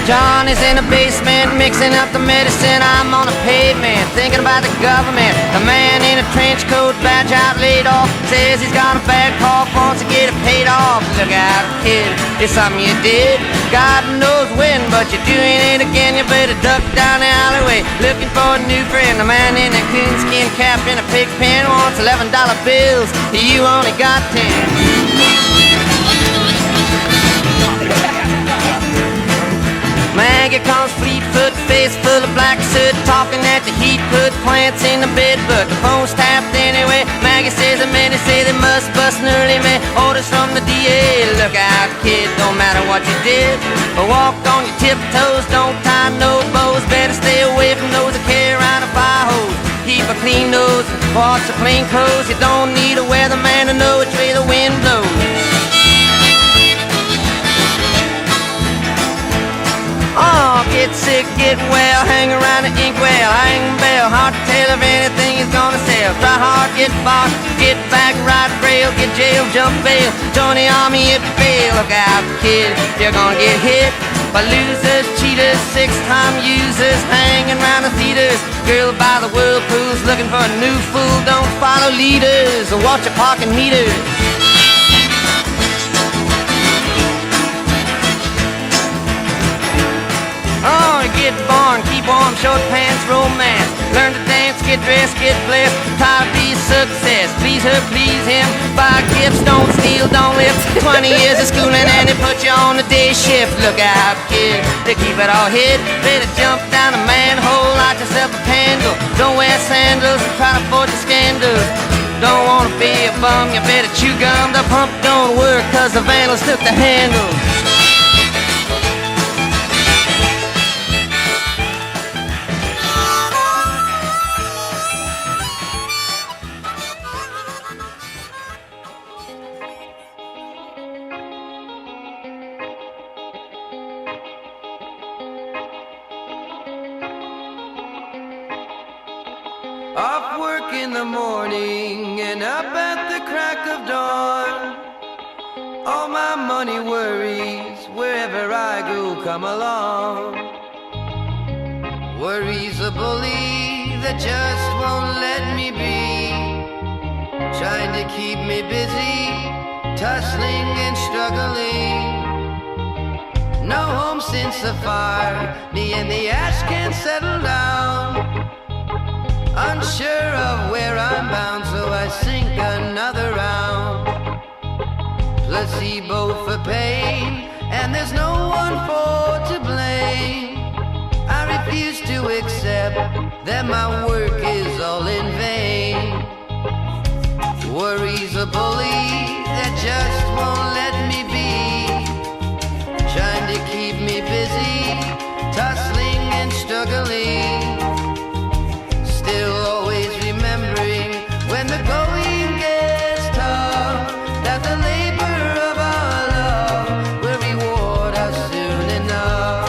John is in the basement mixing up the medicine. I'm on the pavement thinking about the government. The man in a trench coat, badge out, laid off, says he's got a bad cough, wants to get it paid off. Look out, kid, it's something you did. God knows when, but you're doing it again. You better duck down the alleyway looking for a new friend. The man in a coonskin cap in a pig pen wants $11 bills. You only got 10. Maggie comes Fleetfoot, face full of black soot, talking at the heat, put plants in the bed, but the phone's tapped anyway. Maggie says the men say they must bust an early man. Orders from the DA, look out kid, don't matter what you did. Walk on your tiptoes, don't tie no bows. Better stay away from those that carry around a fire hose. Keep a clean nose, wash your plain clothes. You don't need a weatherman to know which way the wind blows. Oh, get sick, get well, hang around the inkwell, hang bell, hard to tell if anything is gonna sell. Try hard, get bought, get back, ride rail, get jail, jump bail, join the army if you fail. Look out, kid, you're gonna get hit by losers, cheaters, six-time users, hanging around the theaters. Girl by the whirlpools, looking for a new fool. Don't follow leaders or watch your parking meters. Oh, get born, keep warm, short pants, romance. Learn to dance, get dressed, get blessed. Try to be a success. Please her, please him. Buy gifts, don't steal, don't live. 20 years of schooling and they put you on the day shift. Look out, kid, to keep it all hid. Better jump down a manhole, light yourself a candle. Don't wear sandals and try to forge a scandal. Don't wanna be a bum, you better chew gum. The pump don't work cause the vandals took the handle. Off work in the morning and up at the crack of dawn. All my money worries wherever I go come along. Worries a bully that just won't let me be, trying to keep me busy, tussling and struggling. No home since the fire, me and the ash can't settle down. Unsure of where I'm bound, so I sink another round. Placebo for pain, and there's no one for to blame. I refuse to accept that my work is all in vain. Worry's a bully that just won't let me be, trying to keep me busy, tussling and struggling. Still always remembering when the going gets tough, that the labor of our love will reward us soon enough.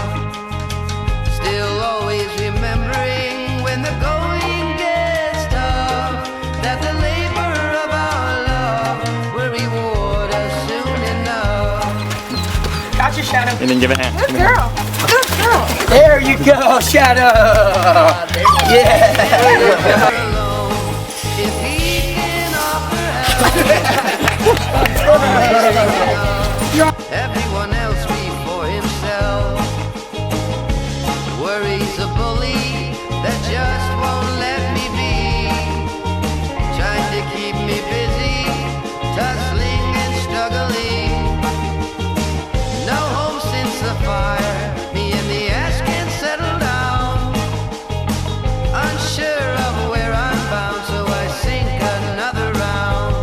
Still always remembering when the going gets tough, that the labor of our love will reward us soon enough. Gotcha, Shadow. And then give a hand. Good girl. Good girl. There you go, Shadow. Yeah. If he can offer everyone else before himself. Worry's a bully that just won't let me be, trying to keep me busy, tussling and struggling. No home since the fire, me and the ash can't settle down. Unsure of where I'm bound, so I sink another round.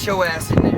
your ass in there.